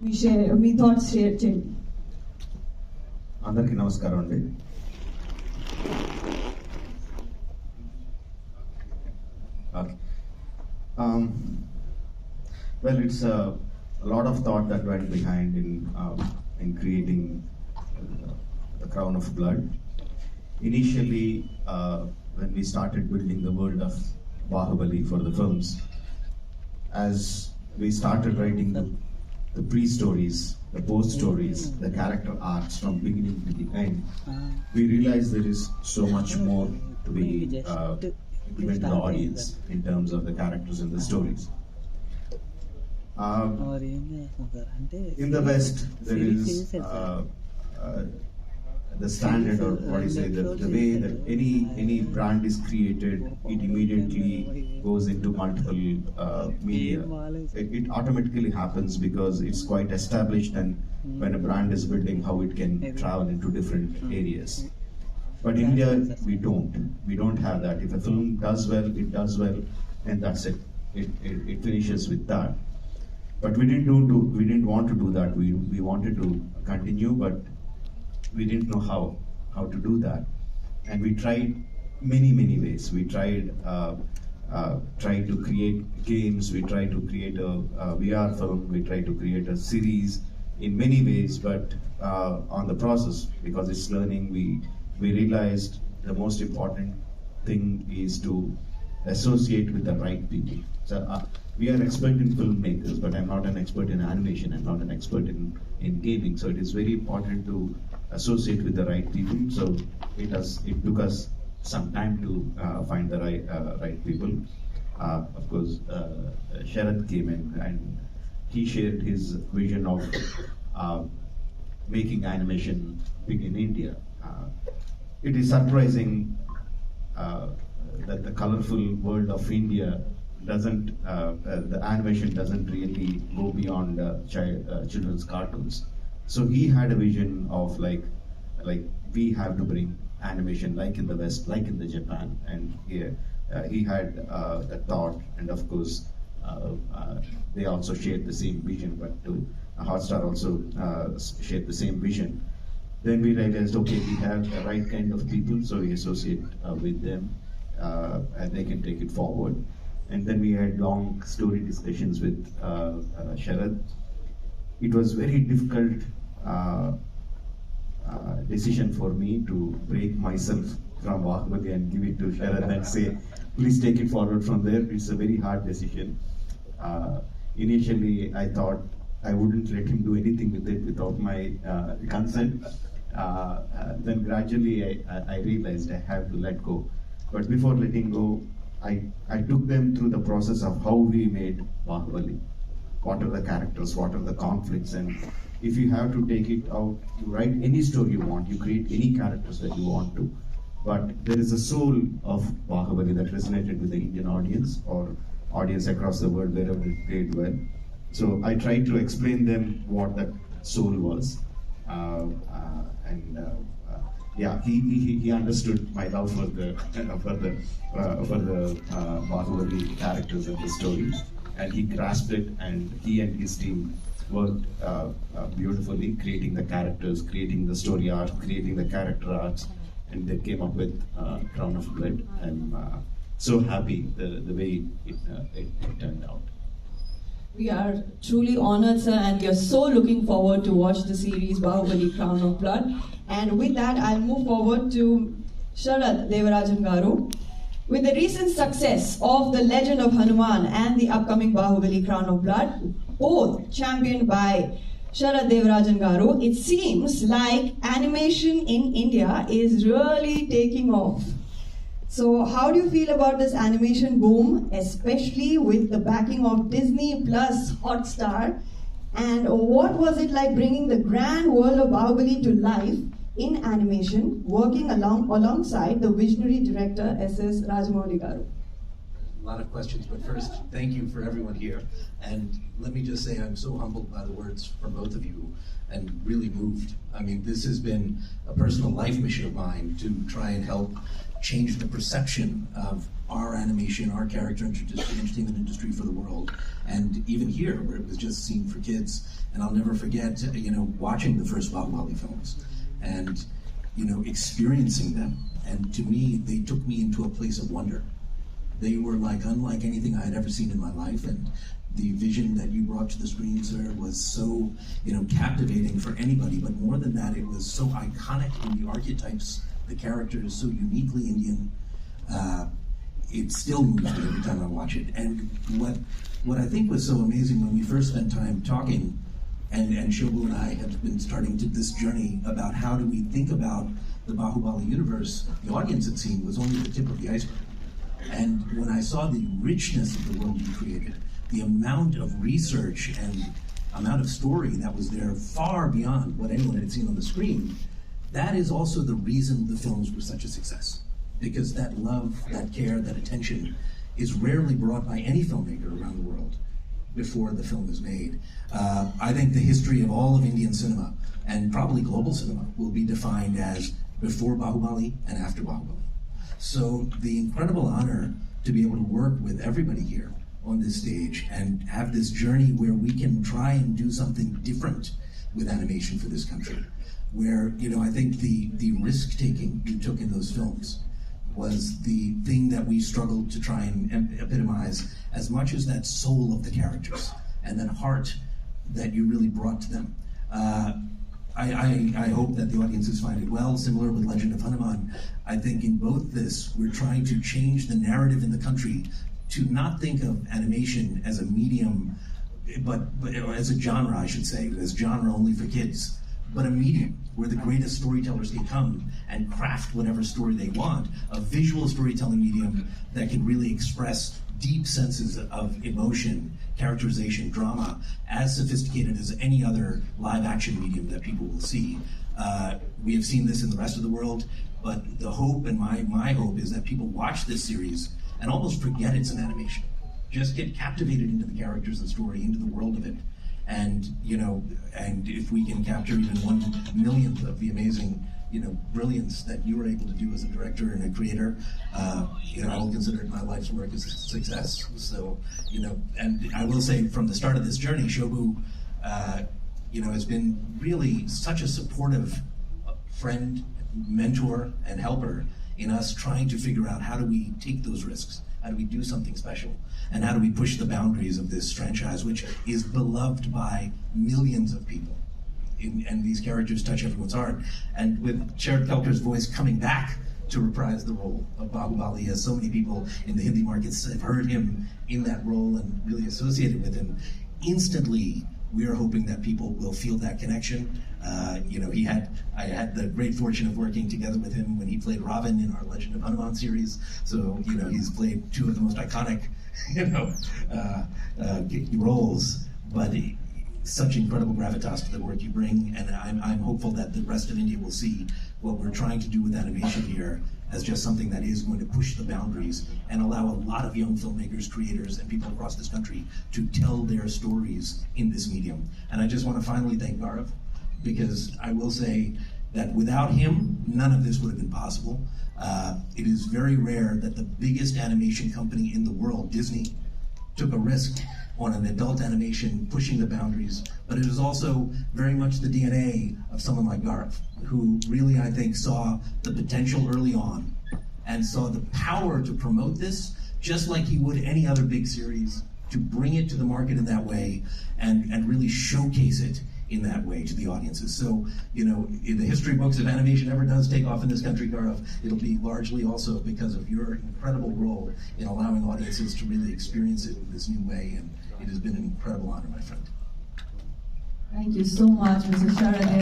మీ thoughts share చేయండి. అందరికీ నమస్కారం అండి. Okay. Well, it's a lot of thought that went behind in creating the Crown of Blood. Initially, when we started building the world of Bahubali for the films, as we started writing the pre-stories, the post-stories, the character arcs from beginning to the end, we realized there is so much more to be given to the audience in terms of the characters and the stories. In the West, there is the standard, or what do you say, the way that any brand is created, it immediately goes into multiple media. It automatically happens because it's quite established, and when a brand is building, how it can travel into different areas. But in India, we don't have that. If a film does well, it does well, and that's it. It finishes with that. But we didn't want to do that. We wanted to continue, but we didn't know how to do that. And we tried many ways. We tried to create games. We tried to create a VR film. We tried to create a series in many ways. But on the process, because it's learning, we realized the most important thing is to associate with the right people. So we are expert in filmmakers, but I'm not an expert in animation. I'm not an expert in gaming. So it is very important to associate with the right people. So it took us some time to find the right people. Of course, Sharad came in and he shared his vision of making animation big in India. It is surprising that the colorful world of India doesn't, the animation doesn't really go beyond children's cartoons. So he had a vision of like we have to bring animation like in the West, like in the Japan, and he had the thought, and of course they also shared the same vision. But Hotstar also shared the same vision. Then we realized, okay, we have the right kind of people, so we associate with them, and they can take it forward. And then we had long story discussions with Sharad. It was very difficult decision for me to break myself from Bahubali and give it to Sharad and say, please take it forward from there. It's a very hard decision. Initially, I thought I wouldn't let him do anything with it without my consent. Then gradually I realized I have to let go. But before letting go, I took them through the process of how we made Bahubali. What are the characters, what are the conflicts, and if you have to take it out, you write any story you want, you create any characters that you want to. But there is a soul of Bahubali that resonated with the Indian audience or audience across the world wherever it played well. So I tried to explain them what that soul was. Yeah, he understood my love for the Bahubali characters and the story, and he grasped it, and he and his team worked beautifully, creating the characters, creating the story arc, creating the character arcs, and they came up with Crown of Blood. I'm so happy the way it turned out. We are truly honored, sir, and we are so looking forward to watch the series Bahubali Crown of Blood. And with that, I'll move forward to Sharad Devarajan Garu. With the recent success of The Legend of Hanuman and the upcoming Bahubali Crown of Blood, both championed by Sharad Devarajan Garu, it seems like animation in India is really taking off. So how do you feel about this animation boom, especially with the backing of Disney plus Hotstar? And what was it like bringing the grand world of Bahubali to life in animation, working alongside the visionary director S.S. Rajamouli Garu? A lot of questions, but first, thank you for everyone here. And let me just say I'm so humbled by the words from both of you and really moved. I mean, this has been a personal life mission of mine to try and help changed the perception of our animation, our character entertainment industry for the world. And even here, where it was just seen for kids, and I'll never forget, watching the first Bahubali films and, experiencing them. And to me, they took me into a place of wonder. They were unlike anything I had ever seen in my life, and the vision that you brought to the screen, sir, was so, captivating for anybody. But more than that, it was so iconic in the archetypes, the characters, so uniquely Indian. It still moves me every time I watch it. And what I think was so amazing when we first spent time talking, and Shobu and I had been starting this journey about how do we think about the Bahubali universe, the audience, it seemed, was only the tip of the iceberg. And when I saw the richness of the world you created, the amount of research and amount of story that was there far beyond what anyone had seen on the screen, that is also the reason the films were such a success. Because that love, that care, that attention is rarely brought by any filmmaker around the world before the film is made. I think the history of all of Indian cinema, and probably global cinema, will be defined as before Bahubali and after Bahubali. So the incredible honor to be able to work with everybody here on this stage and have this journey where we can try and do something different with animation for this country, where, I think the risk-taking you took in those films was the thing that we struggled to try and epitomize, as much as that soul of the characters and that heart that you really brought to them. I hope that the audiences find it well. Similar with Legend of Hanuman, I think in both this, we're trying to change the narrative in the country to not think of animation as a medium, but as a genre, I should say, as genre only for kids, but a medium where the greatest storytellers can come and craft whatever story they want, a visual storytelling medium that can really express deep senses of emotion, characterization, drama, as sophisticated as any other live action medium that people will see. We have seen this in the rest of the world, but the hope, and my hope, is that people watch this series and almost forget it's an animation. Just get captivated into the characters and story, into the world of it. And, and if we can capture even 1/1,000,000th of the amazing, brilliance that you were able to do as a director and a creator, I will consider my life's work as a success. So, and I will say from the start of this journey, Shobu, has been really such a supportive friend, mentor, and helper in us trying to figure out how do we take those risks, how do we do something special, and how do we push the boundaries of this franchise, which is beloved by millions of people. And these characters touch everyone's heart. And with Sharad Kelkar's voice coming back to reprise the role of Bahubali, as so many people in the Hindi markets have heard him in that role and really associated with him, instantly we are hoping that people will feel that connection. I had the great fortune of working together with him when he played Ravan in our Legend of Hanuman series. So, he's played two of the most iconic, roles, but such incredible gravitas to the work you bring, and I'm hopeful that the rest of India will see what we're trying to do with animation here as just something that is going to push the boundaries and allow a lot of young filmmakers, creators, and people across this country to tell their stories in this medium. And I just want to finally thank Gaurav, because I will say that without him, none of this would have been possible. It is very rare that the biggest animation company in the world, Disney, took a risk on an adult animation, pushing the boundaries, but it is also very much the DNA of someone like Gaurav, who really, I think, saw the potential early on and saw the power to promote this, just like he would any other big series, to bring it to the market in that way and really showcase it in that way to the audiences. So, in the history books, if animation ever does take off in this country, Gaurav, it'll be largely also because of your incredible role in allowing audiences to really experience it in this new way, and it has been an incredible honor, my friend. Thank you so much, Mr. Sharad.